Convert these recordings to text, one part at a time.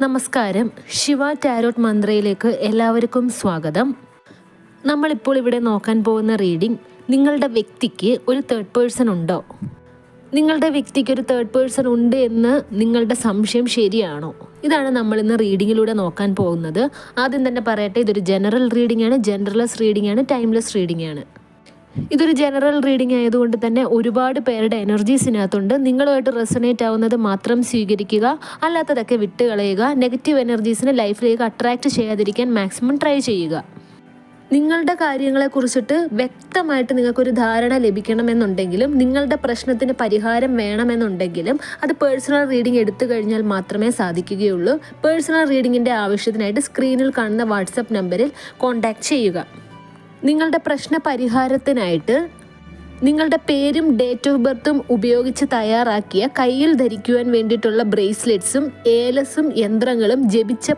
നമസ്കാരം. ശിവ ടാരോട്ട് മന്ത്രയിലേക്ക് എല്ലാവർക്കും സ്വാഗതം. നമ്മളിപ്പോൾ ഇവിടെ നോക്കാൻ പോകുന്ന റീഡിംഗ്, നിങ്ങളുടെ വ്യക്തിക്ക് ഒരു തേർഡ് പേഴ്സൺ ഉണ്ടോ? നിങ്ങളുടെ വ്യക്തിക്ക് ഒരു തേർഡ് പേഴ്സൺ ഉണ്ട് എന്ന് നിങ്ങളുടെ സംശയം ശരിയാണോ? ഇതാണ് നമ്മൾ ഇന്ന് റീഡിങ്ങിലൂടെ നോക്കാൻ പോകുന്നത്. ആദ്യം തന്നെ പറയട്ടെ, ഇതൊരു ജനറൽ റീഡിംഗ് ആണ്, ജനറൽലെസ് റീഡിംഗ് ആണ്, ടൈംലെസ് റീഡിംഗ് ആണ്. ഇതൊരു ജനറൽ റീഡിംഗ് ആയതുകൊണ്ട് തന്നെ ഒരുപാട് പേരുടെ എനർജീസിനകത്തുണ്ട്. നിങ്ങളുമായിട്ട് റെസൊനേറ്റ് ആവുന്നത് മാത്രം സ്വീകരിക്കുക, അല്ലാത്തതൊക്കെ വിട്ടുകളയുക. നെഗറ്റീവ് എനർജീസിനെ ലൈഫിലേക്ക് അട്രാക്റ്റ് ചെയ്യാതിരിക്കാൻ മാക്സിമം ട്രൈ ചെയ്യുക. നിങ്ങളുടെ കാര്യങ്ങളെക്കുറിച്ചിട്ട് വ്യക്തമായിട്ട് നിങ്ങൾക്കൊരു ധാരണ ലഭിക്കണമെന്നുണ്ടെങ്കിലും നിങ്ങളുടെ പ്രശ്നത്തിന് പരിഹാരം വേണമെന്നുണ്ടെങ്കിലും അത് പേഴ്സണൽ റീഡിംഗ് എടുത്തു കഴിഞ്ഞാൽ മാത്രമേ സാധിക്കുകയുള്ളൂ. പേഴ്സണൽ റീഡിങ്ങിൻ്റെ ആവശ്യത്തിനായിട്ട് സ്ക്രീനിൽ കാണുന്ന വാട്സപ്പ് നമ്പറിൽ കോൺടാക്റ്റ് ചെയ്യുക. നിങ്ങളുടെ പ്രശ്ന പരിഹാരത്തിനായിട്ട് നിങ്ങളുടെ പേരും ഡേറ്റ് ഓഫ് ബർത്തും ഉപയോഗിച്ച് തയ്യാറാക്കിയ കയ്യിൽ ധരിക്കുവാൻ വേണ്ടിയിട്ടുള്ള ബ്രേസ്ലെറ്റ്സും ഏലസും യന്ത്രങ്ങളും ജപിച്ച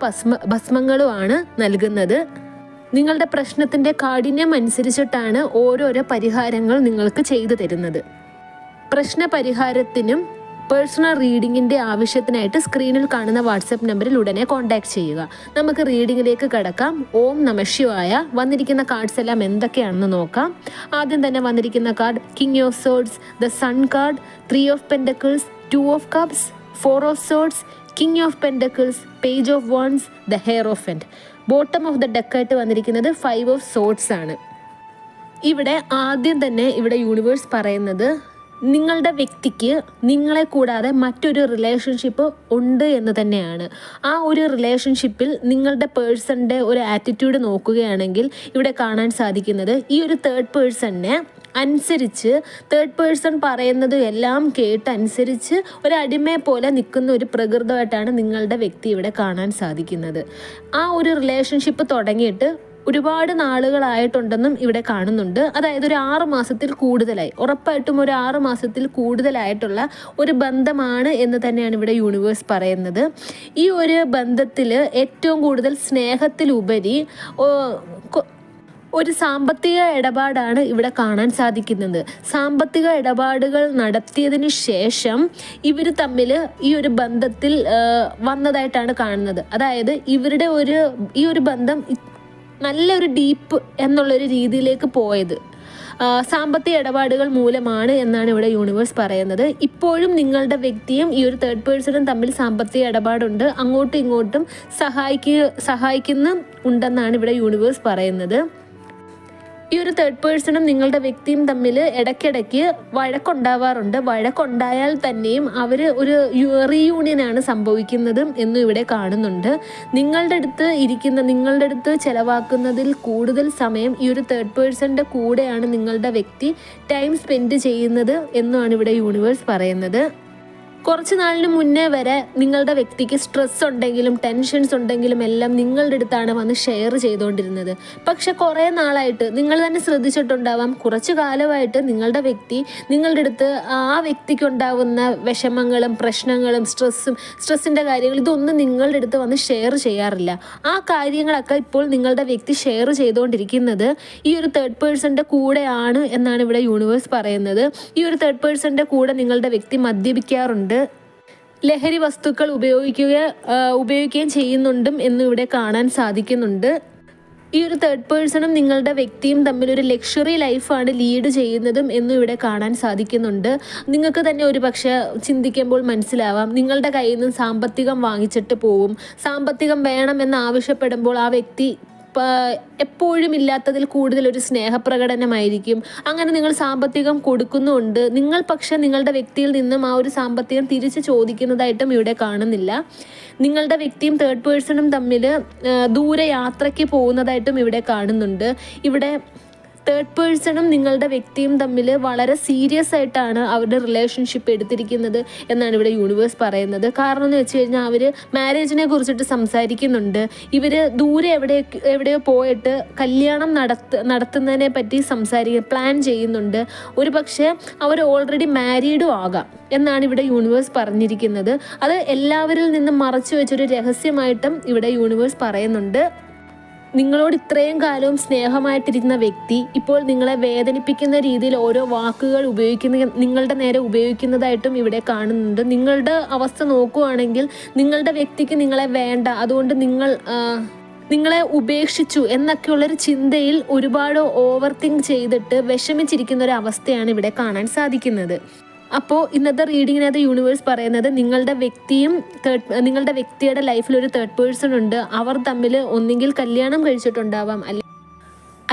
ഭസ്മങ്ങളുമാണ് നൽകുന്നത്. നിങ്ങളുടെ പ്രശ്നത്തിൻ്റെ കാഠിന്യം അനുസരിച്ചിട്ടാണ് ഓരോരോ പരിഹാരങ്ങൾ നിങ്ങൾക്ക് ചെയ്തു തരുന്നത്. പ്രശ്ന പരിഹാരത്തിനും പേഴ്സണൽ റീഡിങ്ങിൻ്റെ ആവശ്യത്തിനായിട്ട് സ്ക്രീനിൽ കാണുന്ന വാട്സപ്പ് നമ്പറിൽ ഉടനെ കോൺടാക്ട് ചെയ്യുക. നമുക്ക് റീഡിങ്ങിലേക്ക് കടക്കാം. ഓം നമഃ ശിവായ. വന്നിരിക്കുന്ന കാർഡ്സ് എല്ലാം എന്തൊക്കെയാണെന്ന് നോക്കാം. ആദ്യം തന്നെ വന്നിരിക്കുന്ന card king of swords, the sun card, 3 of pentacles, 2 of cups, 4 of swords, king of pentacles, page of wands, the hierophant. Bottom of the ഡെക്കായിട്ട് വന്നിരിക്കുന്നത് 5 ഓഫ് സോർഡ്സ് ആണ്. ഇവിടെ ആദ്യം തന്നെ ഇവിടെ യൂണിവേഴ്സ് പറയുന്നത്, നിങ്ങളുടെ വ്യക്തിക്ക് നിങ്ങളെ കൂടാതെ മറ്റൊരു റിലേഷൻഷിപ്പ് ഉണ്ട് എന്ന് തന്നെയാണ്. ആ ഒരു റിലേഷൻഷിപ്പിൽ നിങ്ങളുടെ പേഴ്സണിൻ്റെ ഒരു ആറ്റിറ്റ്യൂഡ് നോക്കുകയാണെങ്കിൽ ഇവിടെ കാണാൻ സാധിക്കുന്നത്, ഈ ഒരു തേർഡ് പേഴ്സണിനെ അനുസരിച്ച്, തേർഡ് പേഴ്സൺ പറയുന്നത് എല്ലാം കേട്ട് അനുസരിച്ച് ഒരു അടിമയെ പോലെ നിൽക്കുന്ന ഒരു പ്രകൃതമായിട്ടാണ് നിങ്ങളുടെ വ്യക്തി ഇവിടെ കാണാൻ സാധിക്കുന്നത്. ആ ഒരു റിലേഷൻഷിപ്പ് തുടങ്ങിയിട്ട് ഒരുപാട് നാളുകളായിട്ടുണ്ടെന്നും ഇവിടെ കാണുന്നുണ്ട്. അതായത് ഒരു 6 മാസത്തിൽ കൂടുതലായി, ഉറപ്പായിട്ടും ഒരു 6 മാസത്തിൽ കൂടുതലായിട്ടുള്ള ഒരു ബന്ധമാണ് എന്ന് തന്നെയാണ് ഇവിടെ യൂണിവേഴ്സ് പറയുന്നത്. ഈ ഒരു ബന്ധത്തിൽ ഏറ്റവും കൂടുതൽ സ്നേഹത്തിലുപരി ഒരു സാമ്പത്തിക ഇടപാടാണ് ഇവിടെ കാണാൻ സാധിക്കുന്നത്. സാമ്പത്തിക ഇടപാടുകൾ നടത്തിയതിന് ശേഷം ഇവർ തമ്മിൽ ഈ ഒരു ബന്ധത്തിൽ വന്നതായിട്ടാണ് കാണുന്നത്. അതായത് ഇവരുടെ ഈ ഒരു ബന്ധം നല്ലൊരു ഡീപ്പ് എന്നുള്ളൊരു രീതിയിലേക്ക് പോയത് സാമ്പത്തിക ഇടപാടുകൾ മൂലമാണ് എന്നാണ് ഇവിടെ യൂണിവേഴ്സ് പറയുന്നത്. ഇപ്പോഴും നിങ്ങളുടെ വ്യക്തിയും ഈ ഒരു തേർഡ് പേഴ്സണും തമ്മിൽ സാമ്പത്തിക ഇടപാടുണ്ട്, അങ്ങോട്ടും ഇങ്ങോട്ടും സഹായിക്കുന്നുണ്ടെന്നാണ് ഇവിടെ യൂണിവേഴ്സ് പറയുന്നത്. ഈ ഒരു തേർഡ് പേഴ്സണും നിങ്ങളുടെ വ്യക്തിയും തമ്മിൽ ഇടയ്ക്കിടയ്ക്ക് വഴക്കുണ്ടാവാറുണ്ട്. വഴക്കുണ്ടായാൽ തന്നെയും അവർ ഒരു റീയൂണിയനാണ് സംഭവിക്കുന്നത് എന്നും ഇവിടെ കാണുന്നുണ്ട്. നിങ്ങളുടെ അടുത്ത് ചിലവാക്കുന്നതിൽ കൂടുതൽ സമയം ഈ ഒരു തേർഡ് പേഴ്സണിൻ്റെ കൂടെയാണ് നിങ്ങളുടെ വ്യക്തി ടൈം സ്പെൻഡ് ചെയ്യുന്നത് എന്നുമാണ് ഇവിടെ യൂണിവേഴ്സ് പറയുന്നത്. കുറച്ച് നാളിന് മുന്നേ വരെ നിങ്ങളുടെ വ്യക്തിക്ക് സ്ട്രെസ് ഉണ്ടെങ്കിലും ടെൻഷൻസ് ഉണ്ടെങ്കിലും എല്ലാം നിങ്ങളുടെ അടുത്താണ് വന്ന് ഷെയർ ചെയ്തുകൊണ്ടിരുന്നത്. പക്ഷെ കുറേ നാളായിട്ട് നിങ്ങൾ തന്നെ ശ്രദ്ധിച്ചിട്ടുണ്ടാവാം, കുറച്ച് കാലമായിട്ട് നിങ്ങളുടെ വ്യക്തി നിങ്ങളുടെ അടുത്ത് ആ വ്യക്തിക്ക് ഉണ്ടാകുന്ന വിഷമങ്ങളും പ്രശ്നങ്ങളും സ്ട്രെസ്സിൻ്റെ കാര്യങ്ങൾ ഇതൊന്നും നിങ്ങളുടെ അടുത്ത് വന്ന് ഷെയർ ചെയ്യാറില്ല. ആ കാര്യങ്ങളൊക്കെ ഇപ്പോൾ നിങ്ങളുടെ വ്യക്തി ഷെയർ ചെയ്തുകൊണ്ടിരിക്കുന്നത് ഈ ഒരു തേർഡ് പേഴ്സണിൻ്റെ കൂടെയാണ് എന്നാണ് ഇവിടെ യൂണിവേഴ്സ് പറയുന്നത്. ഈ ഒരു തേർഡ് പേഴ്സണിൻ്റെ കൂടെ നിങ്ങളുടെ വ്യക്തി മദ്യപിക്കാറുണ്ട്, ലഹരി വസ്തുക്കൾ ഉപയോഗിക്കുകയും ചെയ്യുന്നുണ്ടും എന്നും ഇവിടെ കാണാൻ സാധിക്കുന്നുണ്ട്. ഈ ഒരു തേർഡ് പേഴ്സണും നിങ്ങളുടെ വ്യക്തിയും തമ്മിലൊരു ലക്ഷറി ലൈഫാണ് ലീഡ് ചെയ്യുന്നതും എന്നും ഇവിടെ കാണാൻ സാധിക്കുന്നുണ്ട്. നിങ്ങൾക്ക് തന്നെ ഒരു പക്ഷേ ചിന്തിക്കുമ്പോൾ മനസ്സിലാവാം, നിങ്ങളുടെ കയ്യിൽ നിന്ന് സാമ്പത്തികം വാങ്ങിച്ചിട്ട് പോവും. സാമ്പത്തികം വേണമെന്ന് ആവശ്യപ്പെടുമ്പോൾ ആ വ്യക്തി എപ്പോഴും ഇല്ലാത്തതിൽ കൂടുതൽ ഒരു സ്നേഹപ്രകടനമായിരിക്കും. അങ്ങനെ നിങ്ങൾ സാമ്പത്തികം കൊടുക്കുന്നുണ്ട്, നിങ്ങൾ പക്ഷെ നിങ്ങളുടെ വ്യക്തിയിൽ നിന്നും ആ ഒരു സാമ്പത്തികം തിരിച്ച് ചോദിക്കുന്നതായിട്ടും ഇവിടെ കാണുന്നില്ല. നിങ്ങളുടെ വ്യക്തിയും തേർഡ് പേഴ്സണും തമ്മിൽ ദൂരെ യാത്രയ്ക്ക് പോകുന്നതായിട്ടും ഇവിടെ കാണുന്നുണ്ട്. ഇവിടെ തേർഡ് പേഴ്സണും നിങ്ങളുടെ വ്യക്തിയും തമ്മിൽ വളരെ സീരിയസ് ആയിട്ടാണ് അവരുടെ റിലേഷൻഷിപ്പ് എടുത്തിരിക്കുന്നത് എന്നാണ് ഇവിടെ യൂണിവേഴ്സ് പറയുന്നത്. കാരണം എന്ന് വെച്ച് കഴിഞ്ഞാൽ അവർ മാരേജിനെ കുറിച്ചിട്ട് സംസാരിക്കുന്നുണ്ട്. ഇവർ ദൂരെ എവിടെയോ പോയിട്ട് കല്യാണം നടത്തുന്നതിനെ പറ്റി പ്ലാൻ ചെയ്യുന്നുണ്ട്. ഒരു പക്ഷേ അവർ ഓൾറെഡി മാരീഡും ആകാം എന്നാണ് ഇവിടെ യൂണിവേഴ്സ് പറഞ്ഞിരിക്കുന്നത്. അത് എല്ലാവരിൽ നിന്നും മറച്ചു വെച്ചൊരു രഹസ്യമായിട്ടും ഇവിടെ യൂണിവേഴ്സ് പറയുന്നുണ്ട്. നിങ്ങളോട് ഇത്രയും കാലവും സ്നേഹമായിട്ടിരുന്ന വ്യക്തി ഇപ്പോൾ നിങ്ങളെ വേദനിപ്പിക്കുന്ന രീതിയിൽ ഓരോ വാക്കുകൾ നിങ്ങളുടെ നേരെ ഉപയോഗിക്കുന്നതായിട്ടും ഇവിടെ കാണുന്നുണ്ട്. നിങ്ങളുടെ അവസ്ഥ നോക്കുകയാണെങ്കിൽ നിങ്ങളുടെ വ്യക്തിക്ക് നിങ്ങളെ വേണ്ട, അതുകൊണ്ട് നിങ്ങളെ ഉപേക്ഷിച്ചു എന്നൊക്കെയുള്ളൊരു ചിന്തയിൽ ഒരുപാട് ഓവർ തിങ്ക് ചെയ്തിട്ട് വിഷമിച്ചിരിക്കുന്ന ഒരു അവസ്ഥയാണ് ഇവിടെ കാണാൻ സാധിക്കുന്നത്. അപ്പോൾ ഇന്നത്തെ റീഡിങ്ങിനകത്ത് യൂണിവേഴ്സ് പറയുന്നത് നിങ്ങളുടെ വ്യക്തിയുടെ ലൈഫിൽ ഒരു തേർഡ് പേഴ്സൺ ഉണ്ട്. അവർ തമ്മിൽ ഒന്നുകിൽ കല്യാണം കഴിച്ചിട്ടുണ്ടാവാം,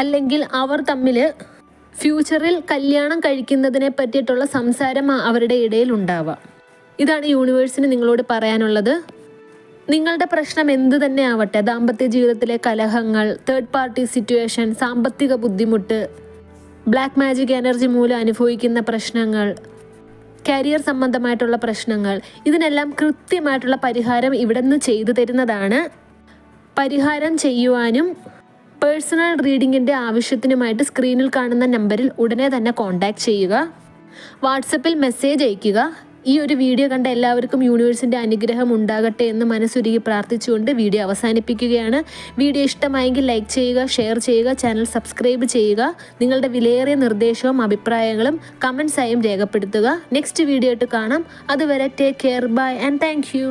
അല്ലെങ്കിൽ അവർ തമ്മിൽ ഫ്യൂച്ചറിൽ കല്യാണം കഴിക്കുന്നതിനെ പറ്റിയിട്ടുള്ള സംസാരം അവരുടെ ഇടയിൽ ഉണ്ടാവാം. ഇതാണ് യൂണിവേഴ്സിന് നിങ്ങളോട് പറയാനുള്ളത്. നിങ്ങളുടെ പ്രശ്നം എന്ത് തന്നെ ആവട്ടെ, ദാമ്പത്യ ജീവിതത്തിലെ കലഹങ്ങൾ, തേർഡ് പാർട്ടി സിറ്റുവേഷൻ, സാമ്പത്തിക ബുദ്ധിമുട്ട്, ബ്ലാക്ക് മാജിക് എനർജി മൂലം അനുഭവിക്കുന്ന പ്രശ്നങ്ങൾ, കരിയർ സംബന്ധമായിട്ടുള്ള പ്രശ്നങ്ങൾ, ഇതിനെല്ലാം കൃത്യമായിട്ടുള്ള പരിഹാരം ഇവിടെ നിന്ന് ചെയ്തു തരുന്നതാണ്. പരിഹാരം ചെയ്യുവാനും പേഴ്സണൽ റീഡിങ്ങിൻ്റെ ആവശ്യത്തിനുമായിട്ട് സ്ക്രീനിൽ കാണുന്ന നമ്പറിൽ ഉടനെ തന്നെ കോൺടാക്റ്റ് ചെയ്യുക. വാട്സപ്പിൽ മെസ്സേജ് അയയ്ക്കുക. ഈ ഒരു വീഡിയോ കണ്ട എല്ലാവർക്കും യൂണിവേഴ്സിൻ്റെ അനുഗ്രഹം ഉണ്ടാകട്ടെ എന്ന് മനസ്സുരുകി പ്രാർത്ഥിച്ചുകൊണ്ട് വീഡിയോ അവസാനിപ്പിക്കുകയാണ്. വീഡിയോ ഇഷ്ടമായെങ്കിൽ ലൈക്ക് ചെയ്യുക, ഷെയർ ചെയ്യുക, ചാനൽ സബ്സ്ക്രൈബ് ചെയ്യുക. നിങ്ങളുടെ വിലയേറിയ നിർദ്ദേശവും അഭിപ്രായങ്ങളും കമൻസായും രേഖപ്പെടുത്തുക. നെക്സ്റ്റ് വീഡിയോ ആയിട്ട് കാണാം. അതുവരെ take care, bye and thank U.